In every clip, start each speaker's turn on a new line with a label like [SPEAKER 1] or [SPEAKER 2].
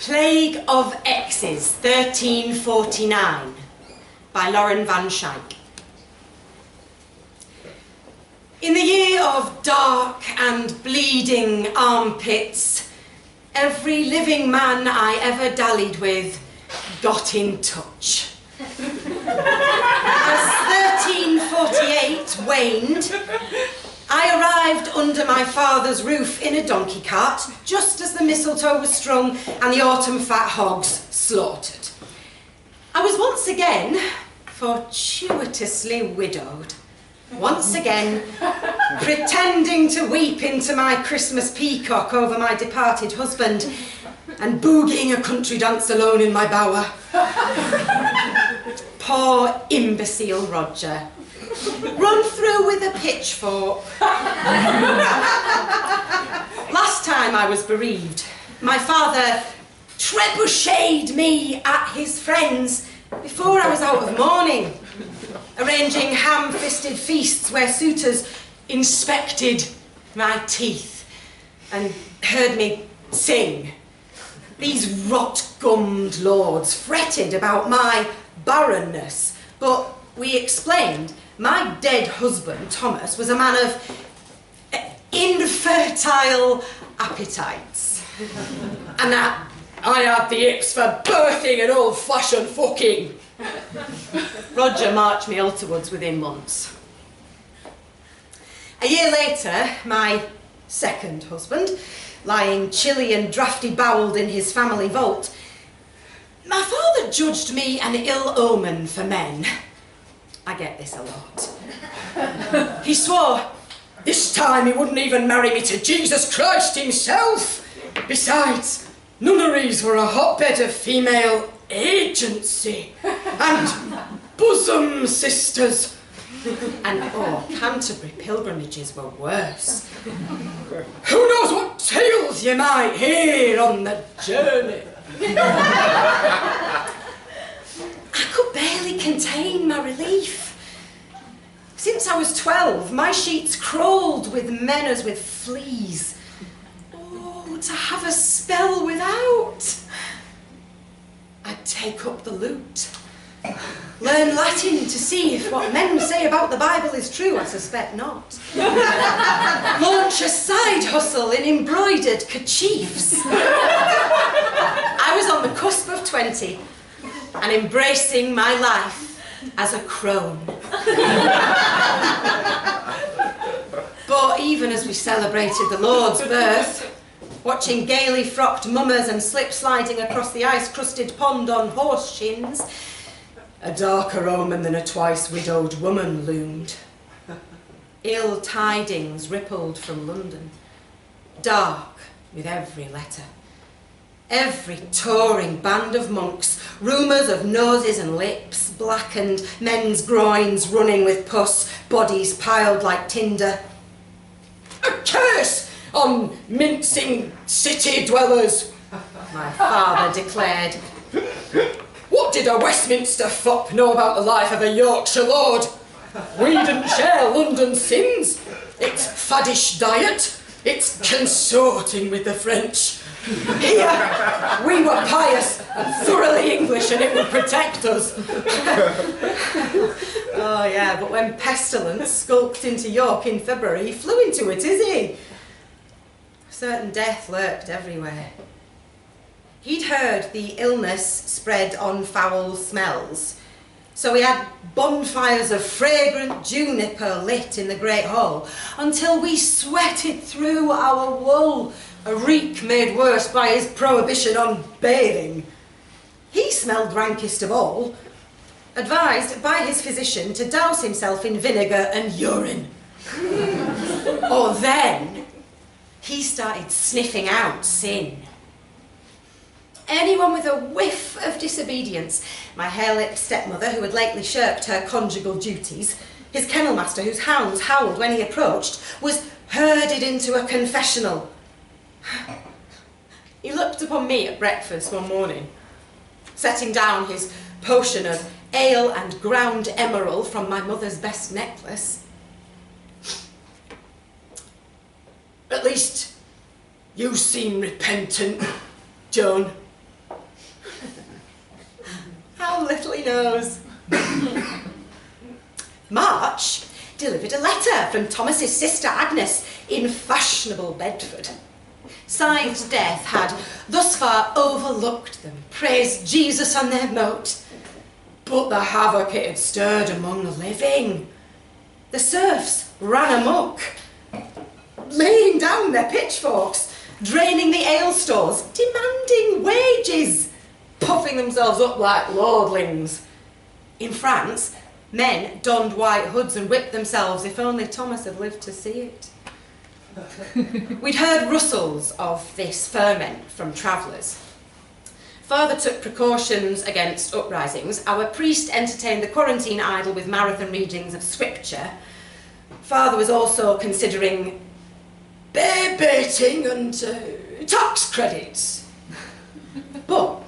[SPEAKER 1] Plague of Exes, 1349, by Lauren van Schaik. In the year of dark and bleeding armpits, every living man I ever dallied with got in touch. As 1348 waned, I arrived under my father's roof in a donkey cart, just as the mistletoe was strung and the autumn fat hogs slaughtered. I was once again fortuitously widowed, once again pretending to weep into my Christmas peacock over my departed husband and boogieing a country dance alone in my bower. Poor imbecile Roger. Run through with a pitchfork. Last time I was bereaved, my father trebucheted me at his friends before I was out of mourning, arranging ham-fisted feasts where suitors inspected my teeth and heard me sing. These rot-gummed lords fretted about my barrenness, but we explained my dead husband, Thomas, was a man of infertile appetites, and that I had the hips for birthing and old-fashioned fucking. Roger marched me ulterwards within months. A year later, my second husband, lying chilly and drafty-bowelled in his family vault, my father judged me an ill omen for men. I get this a lot. He swore this time he wouldn't even marry me to Jesus Christ himself. Besides, nunneries were a hotbed of female agency and bosom sisters. And Canterbury pilgrimages were worse. Who knows what tales you might hear on the journey? I could barely contain my relief. Since I was 12, my sheets crawled with men as with fleas. Oh, to have a spell without. I'd take up the lute, learn Latin to see if what men say about the Bible is true. I suspect not. Launch a side hustle in embroidered kerchiefs. I was on the cusp of 20 and embracing my life as a crone. But even as we celebrated the Lord's birth, watching gaily frocked mummers and slip-sliding across the ice-crusted pond on horse shins, a darker omen than a twice-widowed woman loomed. Ill tidings rippled from London, dark with every letter. Every touring band of monks, rumours of noses and lips, blackened, men's groins running with pus, bodies piled like tinder. A curse on mincing city dwellers, my father declared. What did a Westminster fop know about the life of a Yorkshire lord? We didn't share London's sins, its faddish diet, its consorting with the French. Here, we were pious and thoroughly English and it would protect us. Oh yeah, but when pestilence skulked into York in February, he flew into it, is he? Certain death lurked everywhere. He'd heard the illness spread on foul smells, so we had bonfires of fragrant juniper lit in the great hall until we sweated through our wool, a reek made worse by his prohibition on bathing. He smelled rankest of all, advised by his physician to douse himself in vinegar and urine. Or then he started sniffing out sin. Anyone with a whiff of disobedience, my hare-lipped stepmother who had lately shirked her conjugal duties, his kennel master whose hounds howled when he approached, was herded into a confessional. He looked upon me at breakfast one morning, setting down his potion of ale and ground emerald from my mother's best necklace. At least you seem repentant, Joan. knows. March delivered a letter from Thomas's sister Agnes in fashionable Bedford. Scythe's death had thus far overlooked them, praised Jesus on their moat. But the havoc it had stirred among the living. The serfs ran amok, laying down their pitchforks, draining the ale stores, demanding wages, puffing themselves up like lordlings. In France, men donned white hoods and whipped themselves, if only Thomas had lived to see it. We'd heard rustles of this ferment from travellers. Father took precautions against uprisings. Our priest entertained the quarantine idle with marathon readings of scripture. Father was also considering bear baiting and tax credits. But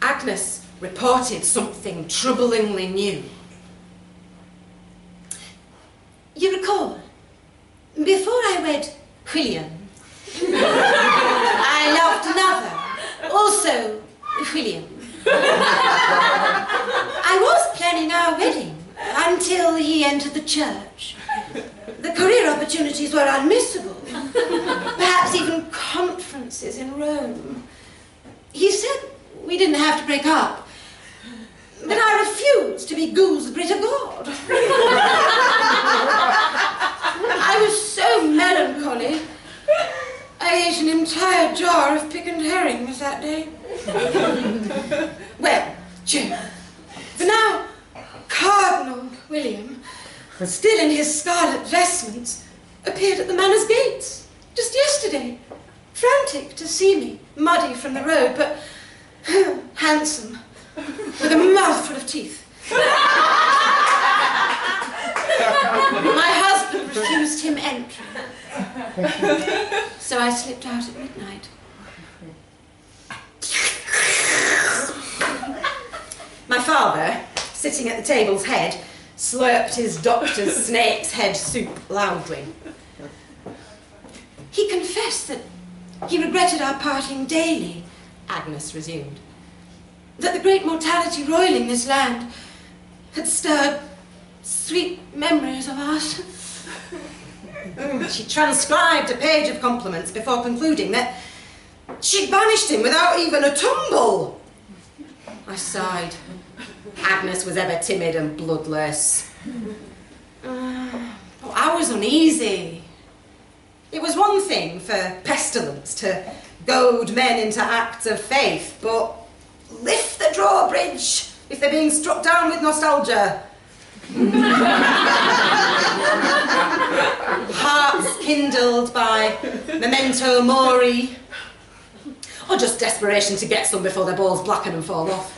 [SPEAKER 1] Agnes reported something troublingly new. You recall, before I wed William, I loved another, also William. I was planning our wedding until he entered the church. The career opportunities were unmissable, perhaps even conferences in Rome. He said we didn't have to break up, but I refused to be Goosebry to God. I was so melancholy, I ate an entire jar of pickled herrings that day. Well, Joan, for now, Cardinal William, still in his scarlet vestments, appeared at the manor's gates just yesterday, frantic to see me, muddy from the road, but handsome, with a mouthful of teeth. My husband refused him entry, so I slipped out at midnight. My father, sitting at the table's head, slurped his doctor's snake's head soup loudly. He confessed that he regretted our parting daily, Agnes resumed, that the great mortality roiling this land had stirred sweet memories of us. She transcribed a page of compliments before concluding that she'd banished him without even a tumble. I sighed. Agnes was ever timid and bloodless. But I was uneasy. It was one thing for pestilence to goad men into acts of faith, but lift the drawbridge if they're being struck down with nostalgia. Hearts kindled by memento mori, or just desperation to get some before their balls blacken and fall off.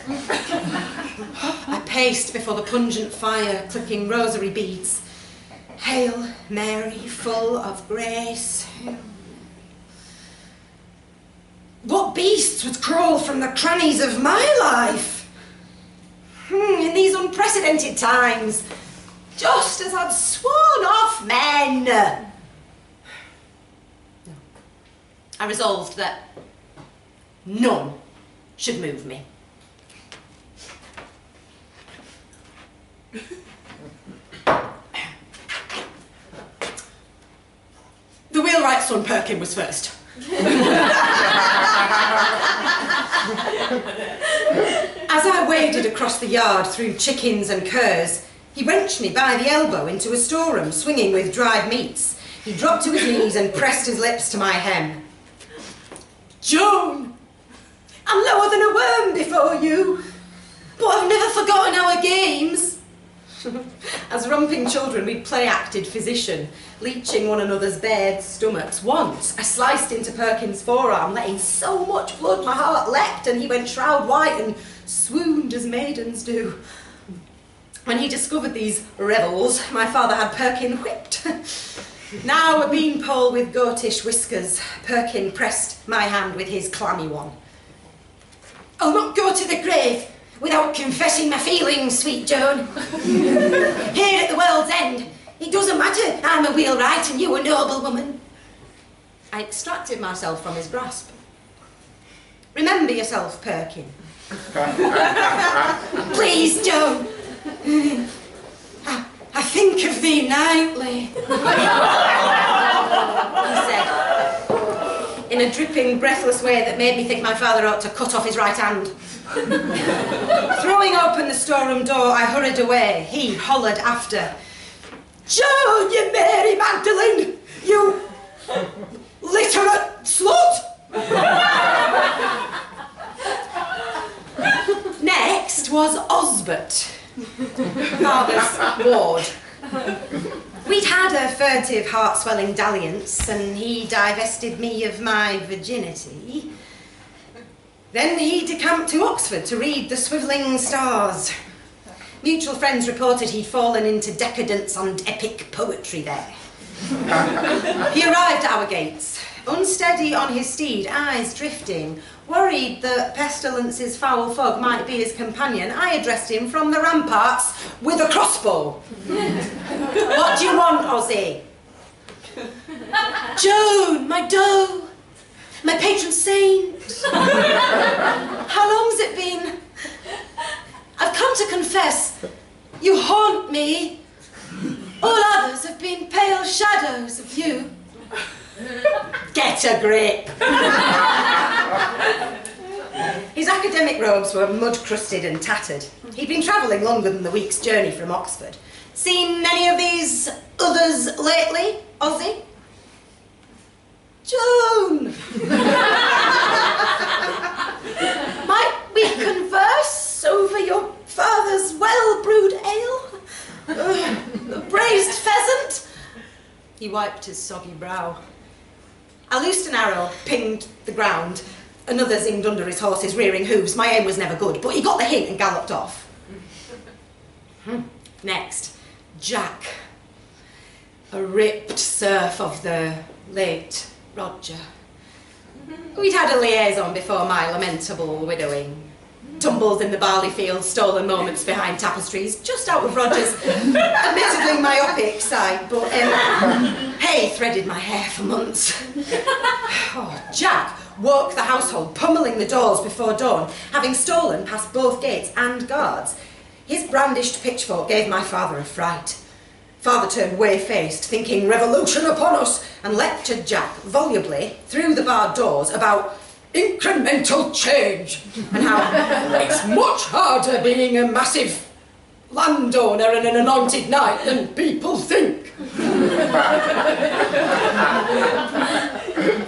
[SPEAKER 1] I paced before the pungent fire, clicking rosary beads. Hail Mary, full of grace. What beasts would crawl from the crannies of my life? In these unprecedented times, just as I'd sworn off men. No. I resolved that none should move me. The wheelwright's son Perkin was first. As I waded across the yard through chickens and curs, he wrenched me by the elbow into a storeroom swinging with dried meats. He dropped to his knees and pressed his lips to my hem. Joan, I'm lower than a worm before you, but I've never forgotten our games. As romping children, we'd play-acted physician, leeching one another's bared stomachs. Once, I sliced into Perkins' forearm, letting so much blood my heart leapt, and he went shroud white and swooned as maidens do. When he discovered these revels, my father had Perkin whipped. Now a beanpole with goatish whiskers, Perkin pressed my hand with his clammy one. I'll not go to the grave without confessing my feelings, sweet Joan. Here at the world's end, it doesn't matter, I'm a wheelwright and you a noble woman. I extracted myself from his grasp. Remember yourself, Perkin. Please, Joan. I think of thee nightly, he said, in a dripping, breathless way that made me think my father ought to cut off his right hand. Throwing open the storeroom door, I hurried away. He hollered after, Joan, you Mary Magdalene, you literate slut! Next was Osbert, father's ward. We'd had a furtive, heart-swelling dalliance, and he divested me of my virginity. Then he decamped to Oxford to read the Swivelling Stars. Mutual friends reported he'd fallen into decadence and epic poetry there. He arrived at our gates, unsteady on his steed, eyes drifting. Worried that Pestilence's foul fog might be his companion, I addressed him from the ramparts with a crossbow. What do you want, Ozzy? Joan, my doe, my patron saint. How long's it been? I've come to confess, you haunt me. All others have been pale shadows of you. Get a grip. His academic robes were mud-crusted and tattered. He'd been travelling longer than the week's journey from Oxford. Seen any of these others lately, Ozzy? Joan! Might we converse over your father's well-brewed ale? The braised pheasant? He wiped his soggy brow. I loosed an arrow, pinged the ground. Another zinged under his horse's rearing hooves. My aim was never good, but he got the hint and galloped off. Next, Jack. A ripped serf of the late Roger. We'd had a liaison before my lamentable widowing. Tumbles in the barley fields, stolen moments behind tapestries, just out of Roger's admittedly myopic sight, but hay threaded my hair for months. Oh, Jack woke the household, pummelling the doors before dawn, having stolen past both gates and guards. His brandished pitchfork gave my father a fright. Father turned whey-faced, thinking revolution upon us, and lectured Jack volubly through the barred doors about incremental change, and how it's much harder being a massive landowner and an anointed knight than people think.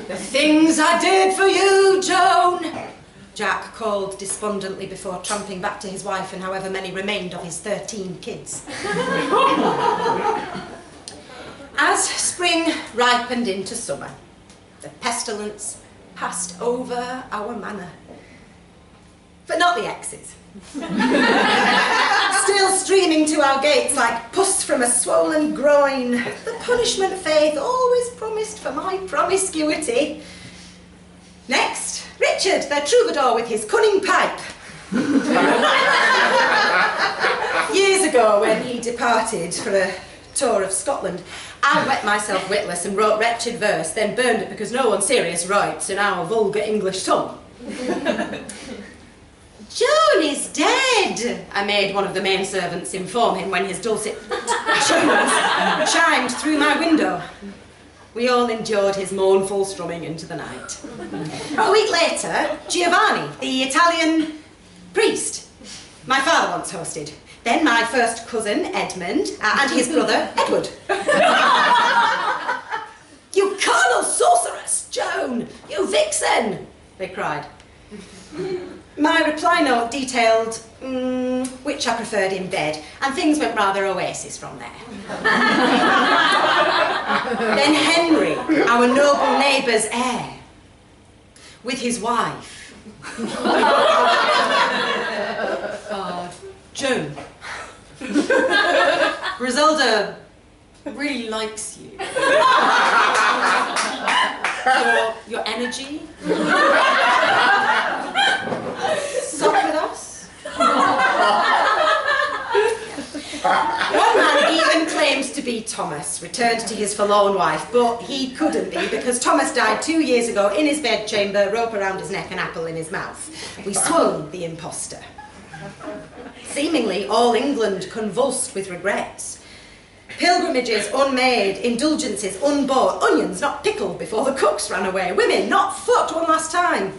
[SPEAKER 1] The things I did for you, Joan, Jack called despondently before tramping back to his wife and however many remained of his 13 kids. As spring ripened into summer, the pestilence passed over our manor. But not the Exes. Still streaming to our gates like pus from a swollen groin. The punishment faith always promised for my promiscuity. Next, Richard, the troubadour with his cunning pipe. Years ago, when he departed for a tour of Scotland, I wet myself witless and wrote wretched verse, then burned it because no one serious writes in our vulgar English tongue. Joan is dead, I made one of the main servants inform him when his dulcet tones chimed through my window. We all endured his mournful strumming into the night. A week later, Giovanni, the Italian priest, my father once hosted. Then my first cousin, Edmund, and his brother, Edward. You carnal sorceress, Joan! You vixen! They cried. My reply note detailed which I preferred in bed, and things went rather oasis from there. Then Henry, our noble neighbour's heir, with his wife. Joan. Griselda really likes you. Your energy. Sup with us. One man even claims to be Thomas returned to his forlorn wife, but he couldn't be because Thomas died 2 years ago in his bedchamber, rope around his neck, an apple in his mouth. We swung the impostor. Seemingly all England convulsed with regrets. Pilgrimages unmade, indulgences unbought, onions not pickled before the cooks ran away, women not fucked one last time.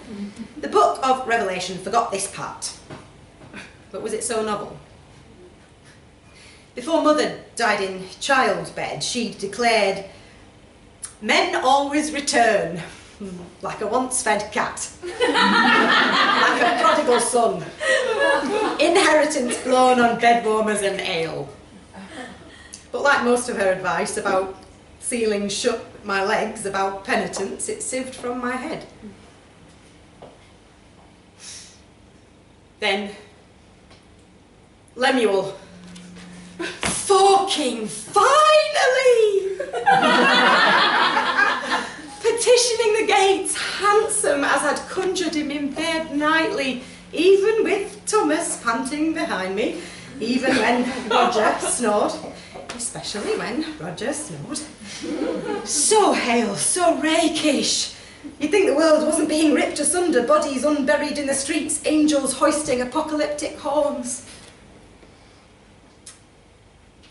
[SPEAKER 1] The book of Revelation forgot this part. But was it so novel? Before Mother died in childbed, she declared, "Men always return, like a once-fed cat, like a prodigal son, inheritance blown on bedwarmers and ale." But like most of her advice about sealing shut my legs about penitence, it sieved from my head. Then, Lemuel. Fucking finally! Petitioning the gates, handsome as I'd conjured him in bed nightly, even with Thomas panting behind me, even when Roger snored, especially when Roger snored. So hale, so rakish. You'd think the world wasn't being ripped asunder, bodies unburied in the streets, angels hoisting apocalyptic horns.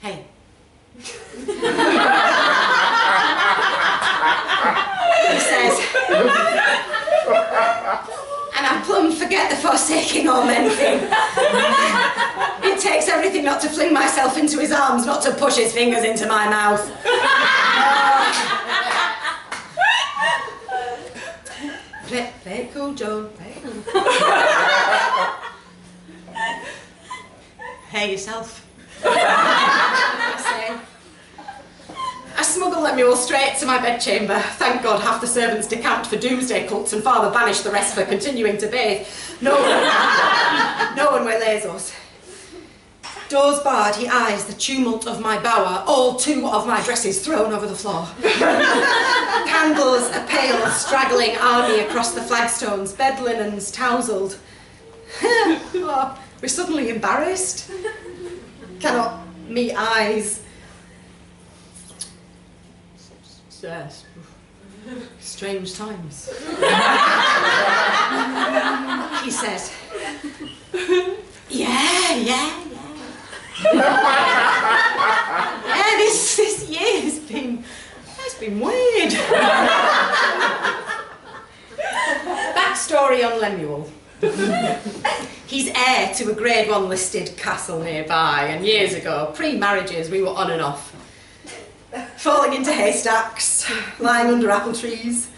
[SPEAKER 1] Hey. He says, and I plumb forget the forsaking all men thing. It takes everything not to fling myself into his arms, not to push his fingers into my mouth. Play it cool, Joan, play it cool. Hey yourself. I smuggled Lemuel straight to my bedchamber. Thank God half the servants decamped for doomsday cults and father banished the rest for continuing to bathe. No one waylays us. Doors barred, he eyes the tumult of my bower, all 2 of my dresses thrown over the floor. Candles, a pale, straggling army across the flagstones, bed linens tousled. Oh, we're suddenly embarrassed. Cannot meet eyes. Yes. Strange times. He says, yeah, this year's been weird. Backstory on Lemuel. He's heir to a Grade 1 listed castle nearby, and years ago, pre-marriages, we were on and off. Falling into haystacks, lying under apple trees,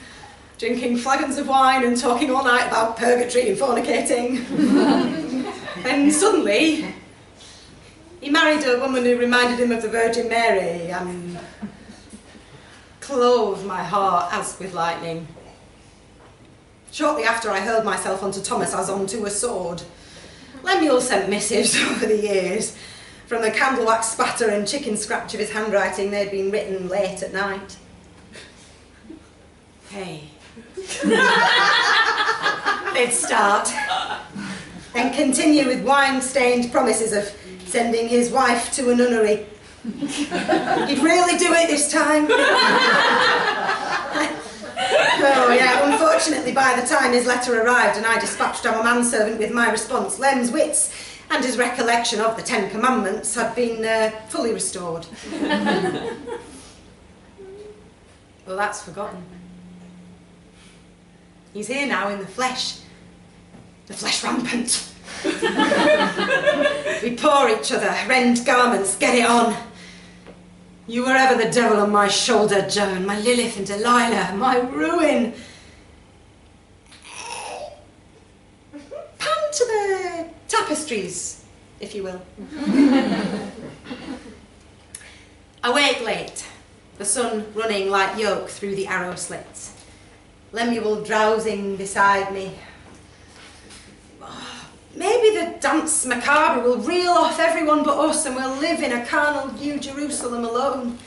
[SPEAKER 1] drinking flagons of wine and talking all night about purgatory and fornicating. And suddenly, he married a woman who reminded him of the Virgin Mary and clove my heart as with lightning. Shortly after, I hurled myself onto Thomas as onto a sword. Lemuel sent missives over the years. From the candle wax spatter and chicken scratch of his handwriting, they'd been written late at night. Hey. They'd start, then continue with wine-stained promises of sending his wife to a nunnery. He'd really do it this time. Oh yeah, unfortunately by the time his letter arrived and I dispatched our manservant with my response, Lem's wits and his recollection of the 10 Commandments had been fully restored. Well, that's forgotten. He's here now in the flesh rampant. We paw each other, rend garments, get it on. You were ever the devil on my shoulder, Joan, my Lilith and Delilah, my ruin. Pan to the tapestries, if you will. I wake late, the sun running like yolk through the arrow slits. Lemuel drowsing beside me. Maybe the dance macabre will reel off everyone but us and we'll live in a carnal New Jerusalem alone.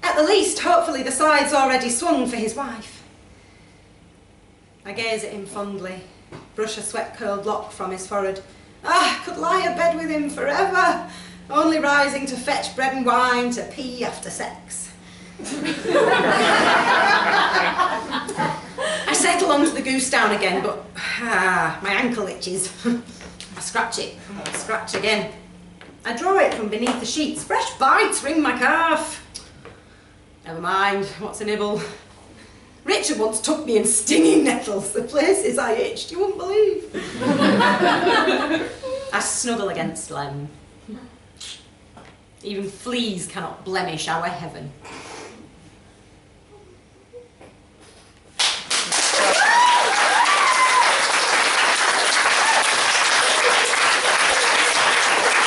[SPEAKER 1] At the least, hopefully the side's already swung for his wife. I gaze at him fondly, brush a sweat-curled lock from his forehead. Ah, could lie abed with him forever. only rising to fetch bread and wine to pee after sex. I settle onto the goose down again, but my ankle itches. I scratch it, scratch again. I draw it from beneath the sheets. Fresh bites ring my calf. Never mind, what's a nibble? Richard once took me in stinging nettles, the places I itched, you wouldn't believe. I snuggle against Lem. Even fleas cannot blemish our heaven.